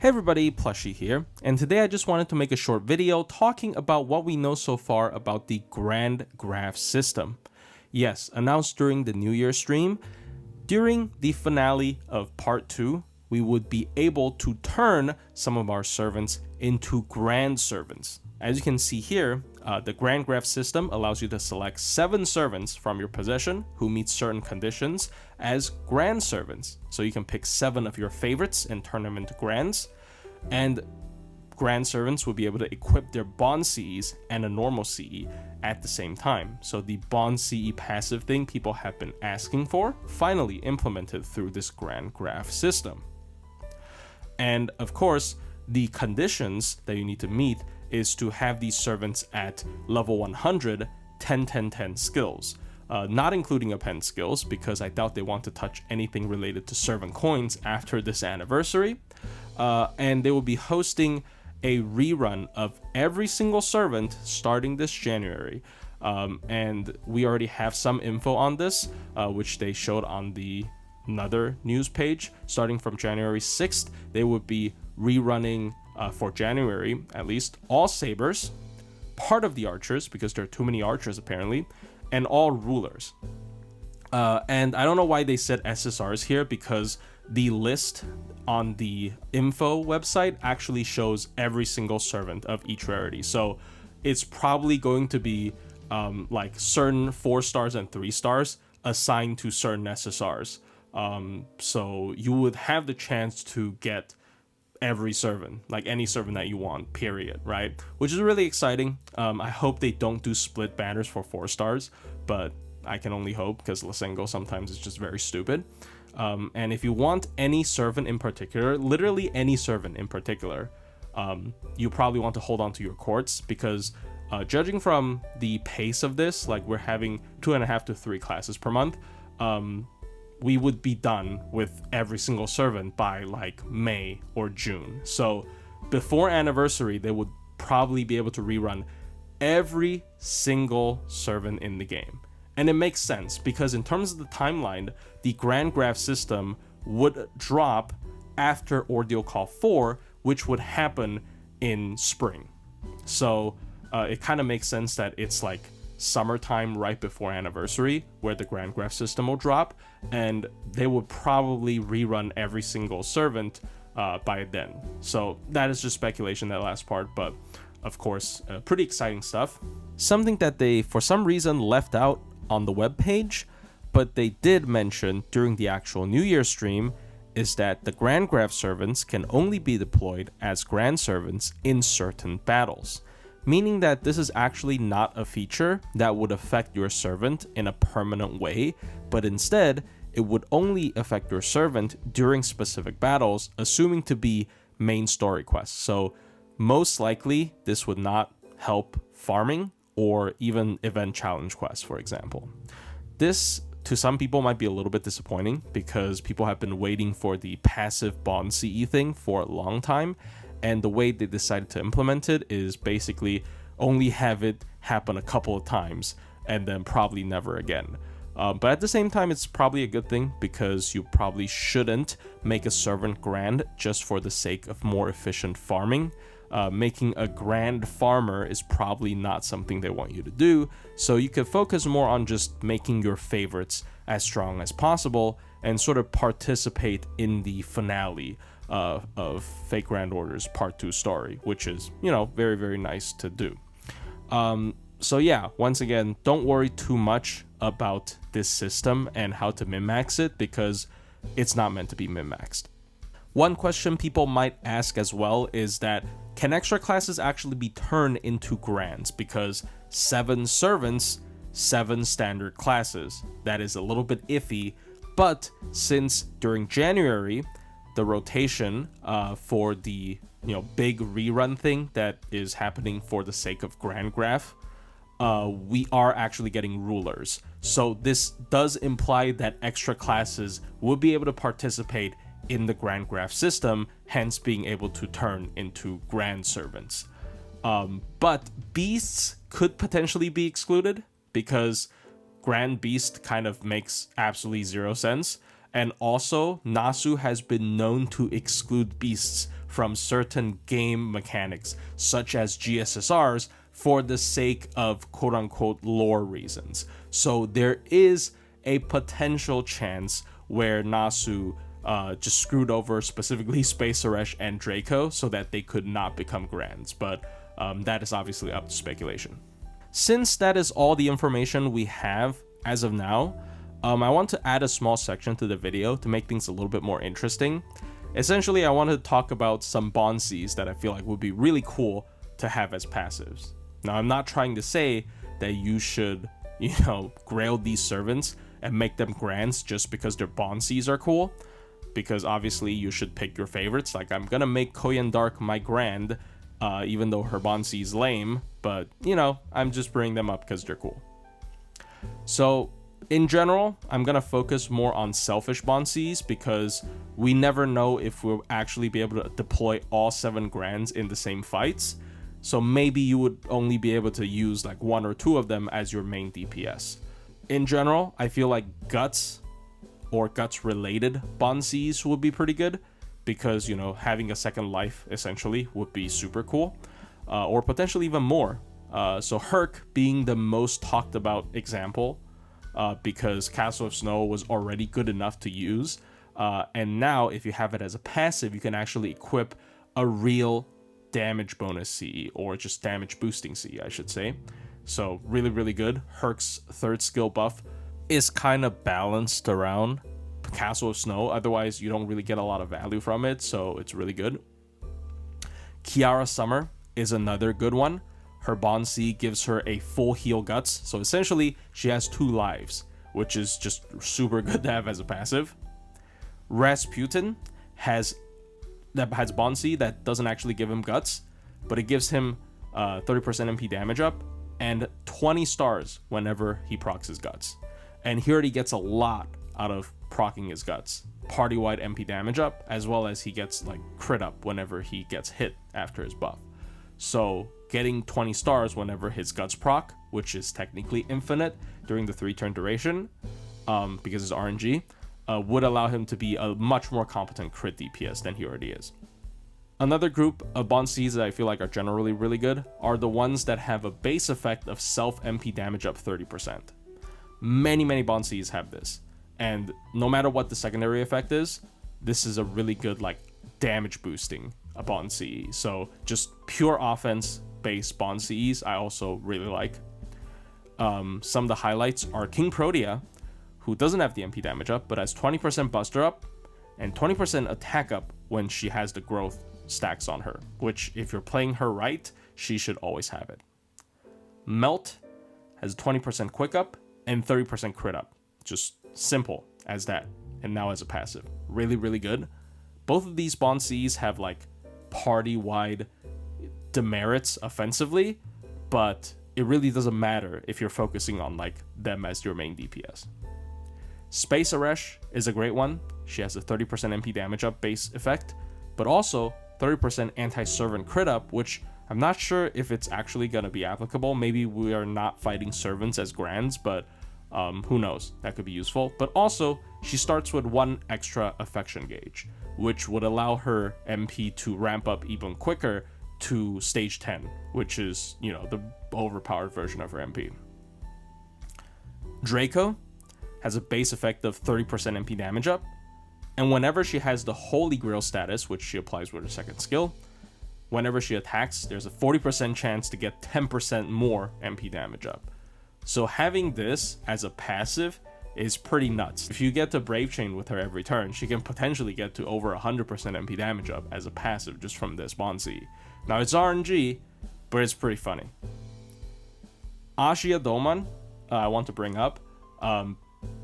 Hey everybody, Plushie here, and today I just wanted to make a short video talking about what we know so far about the Grand Graph system. Yes, announced during the New Year stream, during the finale of Part 2, we would be able to turn some of our servants into Grand Servants. As you can see here, the Grand Graph system allows you to select 7 servants from your possession who meet certain conditions as Grand Servants. So you can pick 7 of your favorites and turn them into Grands. And Grand Servants will be able to equip their Bond CEs and a normal CE at the same time. So the Bond CE passive thing people have been asking for, finally implemented through this Grand Graph system. And of course, the conditions that you need to meet is to have these servants at level 100, 10-10-10 skills. Not including append skills, because I doubt they want to touch anything related to servant coins after this anniversary. And they will be hosting a rerun of every single servant starting this January. And we already have some info on this, which they showed on another news page. Starting from January 6th, they would be rerunning, for January at least, all sabers, part of the archers, because there are too many archers apparently, and all rulers. And I don't know why they said SSRs here, because the list on the info website actually shows every single servant of each rarity. So it's probably going to be like certain 4 stars and 3 stars assigned to certain SSRs. So you would have the chance to get every servant, like any servant that you want, period, right? Which is really exciting. I hope they don't do split banners for 4 stars, but I can only hope, because Lysengo sometimes is just very stupid. And if you want any servant in particular, literally any servant in particular, you probably want to hold on to your courts, because judging from the pace of this, like we're having 2.5 to 3 classes per month, we would be done with every single servant by like May or June. So before anniversary, they would probably be able to rerun every single servant in the game. And it makes sense, because in terms of the timeline, the Grand Graph system would drop after Ordeal Call 4, which would happen in spring. So it kind of makes sense that it's like summertime right before anniversary where the Grand Graph system will drop, and they would probably rerun every single servant by then. So that is just speculation, that last part, but of course pretty exciting stuff. Something that they for some reason left out on the webpage, but they did mention during the actual New Year stream, is that the Grand Graph servants can only be deployed as Grand Servants in certain battles. Meaning that this is actually not a feature that would affect your servant in a permanent way, but instead, it would only affect your servant during specific battles, assuming to be main story quests. So most likely, this would not help farming or even event challenge quests, for example. This, to some people, might be a little bit disappointing, because people have been waiting for the passive Bond CE thing for a long time. And the way they decided to implement it is basically only have it happen a couple of times and then probably never again. But at the same time, it's probably a good thing, because you probably shouldn't make a servant grand just for the sake of more efficient farming. Making a grand farmer is probably not something they want you to do. So you could focus more on just making your favorites as strong as possible and sort of participate in the finale of Fake Grand Order's Part 2 story, which is, you know, very, very nice to do. So yeah, once again, don't worry too much about this system and how to min-max it, because it's not meant to be min-maxed. One question people might ask as well is that, can extra classes actually be turned into Grands? Because 7 servants, 7 standard classes. That is a little bit iffy, but since during January, the rotation for the big rerun thing that is happening for the sake of Grand Graph, we are actually getting rulers. So this does imply that extra classes will be able to participate in the Grand Graph system, hence being able to turn into Grand Servants. But beasts could potentially be excluded, because Grand Beast kind of makes absolutely 0 sense. And also, Nasu has been known to exclude beasts from certain game mechanics, such as GSSRs, for the sake of quote-unquote lore reasons. So there is a potential chance where Nasu just screwed over specifically Space Aresh and Draco so that they could not become Grands, but that is obviously up to speculation. Since that is all the information we have as of now, I want to add a small section to the video to make things a little bit more interesting. Essentially, I want to talk about some Bond CEs that I feel like would be really cool to have as passives. Now, I'm not trying to say that you should, grail these servants and make them Grands just because their Bond CEs are cool, because obviously you should pick your favorites. Like, I'm gonna make Koyan Dark my Grand, even though her Bond CE is lame, but, I'm just bringing them up because they're cool. So, in general, I'm gonna focus more on selfish Bond CEs because we never know if we'll actually be able to deploy all 7 Grands in the same fights. So maybe you would only be able to use like 1 or 2 of them as your main DPS. In general, I feel like Guts or Guts related Bond CEs would be pretty good because, having a second life essentially would be super cool, or potentially even more. So Herc being the most talked about example, because Castle of Snow was already good enough to use. And now if you have it as a passive, you can actually equip a real damage bonus CE, or just damage boosting CE, I should say. So really, really good. Herc's 3rd skill buff is kind of balanced around Castle of Snow. Otherwise, you don't really get a lot of value from it, so it's really good. Kiara Summer is another good one. Her Bond CE gives her a full heal Guts, so essentially she has 2 lives, which is just super good to have as a passive. Rasputin has Bond CE that doesn't actually give him Guts, but it gives him 30% MP damage up and 20 stars whenever he procs his Guts. And he already gets a lot out of proccing his Guts. Party-wide MP damage up, as well as he gets like crit up whenever he gets hit after his buff. So getting 20 stars whenever his Guts proc, which is technically infinite during the 3-turn duration, because it's RNG, would allow him to be a much more competent crit DPS than he already is. Another group of Bond CEs that I feel like are generally really good are the ones that have a base effect of self MP damage up 30%. Many Bond CEs have this, and no matter what the secondary effect is, this is a really good like damage boosting a Bond CE. So just pure offense based Bond CEs I also really like. Some of the highlights are King Protea, who doesn't have the MP damage up, but has 20% Buster up and 20% attack up when she has the growth stacks on her, which if you're playing her right, she should always have it. Melt has 20% quick up and 30% crit up. Just simple as that. And now as a passive. Really, really good. Both of these Bond CEs have like party-wide demerits offensively, but it really doesn't matter if you're focusing on like them as your main DPS. Space Aresh is a great one. She has a 30% MP damage up base effect, but also 30% anti-servant crit up, which I'm not sure if it's actually going to be applicable. Maybe we are not fighting servants as Grands, but who knows? That could be useful. But also, she starts with 1 extra affection gauge, which would allow her MP to ramp up even quicker to stage 10, which is, the overpowered version of her MP. Draco has a base effect of 30% MP damage up, and whenever she has the Holy Grail status, which she applies with her 2nd skill, whenever she attacks, there's a 40% chance to get 10% more MP damage up. So having this as a passive is pretty nuts. If you get to Brave Chain with her every turn, she can potentially get to over 100% MP damage up as a passive just from this Bond CE. Now it's RNG, but it's pretty funny. Ashia Doman, I want to bring up.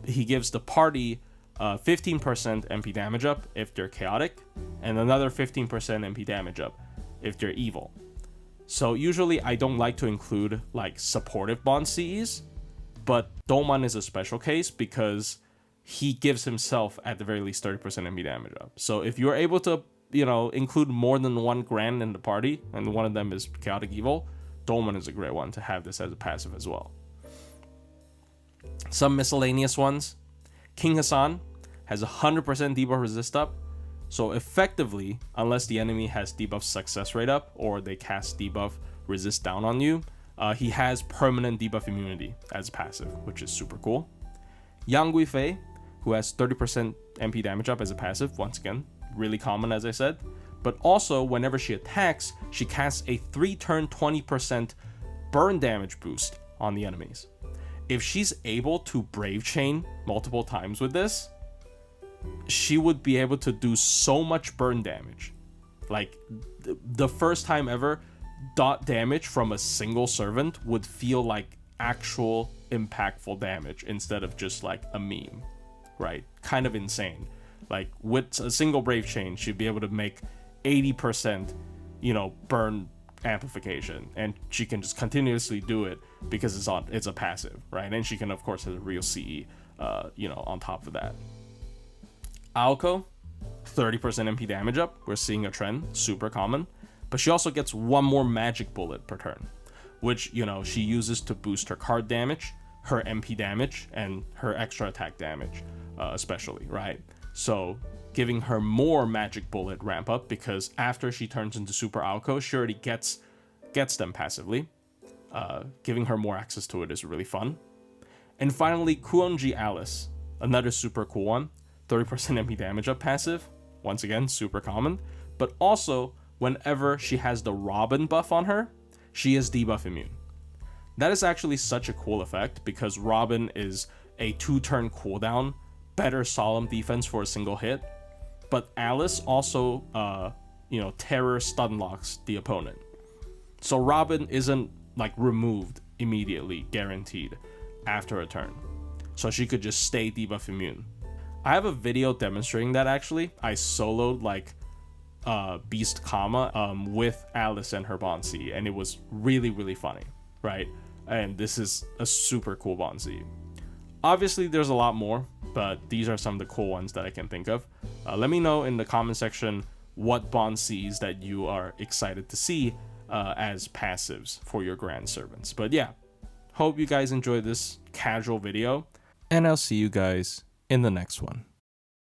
He gives the party 15% MP damage up if they're chaotic, and another 15% MP damage up if they're evil. So usually I don't like to include like supportive Bond CEs, but Doman is a special case because he gives himself at the very least 30% MP damage up. So if you're able to, include more than 1 Grand in the party, and one of them is chaotic evil, Doman is a great one to have this as a passive as well. Some miscellaneous ones. King Hassan has 100% debuff resist up, So effectively, unless the enemy has debuff success rate up or they cast debuff resist down on you, he has permanent debuff immunity as passive, which is super cool. Yang Guifei, who has 30% MP damage up as a passive, once again, really common as I said, but also whenever she attacks, she casts a 3-turn 20% burn damage boost on the enemies. If she's able to Brave Chain multiple times with this, she would be able to do so much burn damage. Like, the first time ever, dot damage from a single servant would feel like actual impactful damage instead of just like a meme, right? Kind of insane. Like, with a single Brave Chain, she'd be able to make 80%, burn amplification, and she can just continuously do it because it's a passive, right? And she can of course have a real CE, on top of that. Aoko, 30% MP damage up. We're seeing a trend, super common. But she also gets one more magic bullet per turn, which, she uses to boost her card damage, her MP damage, and her extra attack damage, especially, right? So giving her more magic bullet ramp up, because after she turns into Super Aoko, she already gets them passively. Giving her more access to it is really fun. And finally, Kuonji Alice, another super cool one. 30% MP damage up passive, once again, super common, but also whenever she has the Robin buff on her, she is debuff immune. That is actually such a cool effect because Robin is a 2-turn cooldown, better solemn defense for a single hit, but Alice also, terror stun locks the opponent. So Robin isn't like removed immediately, guaranteed, after a turn. So she could just stay debuff immune. I have a video demonstrating that actually. I soloed like Beast Kama with Alice and her Bond CE, and it was really, really funny, right? And this is a super cool Bond CE. Obviously, there's a lot more, but these are some of the cool ones that I can think of. Let me know in the comment section what Bond CEs that you are excited to see as passives for your Grand Servants. But yeah, hope you guys enjoyed this casual video, and I'll see you guys in the next one.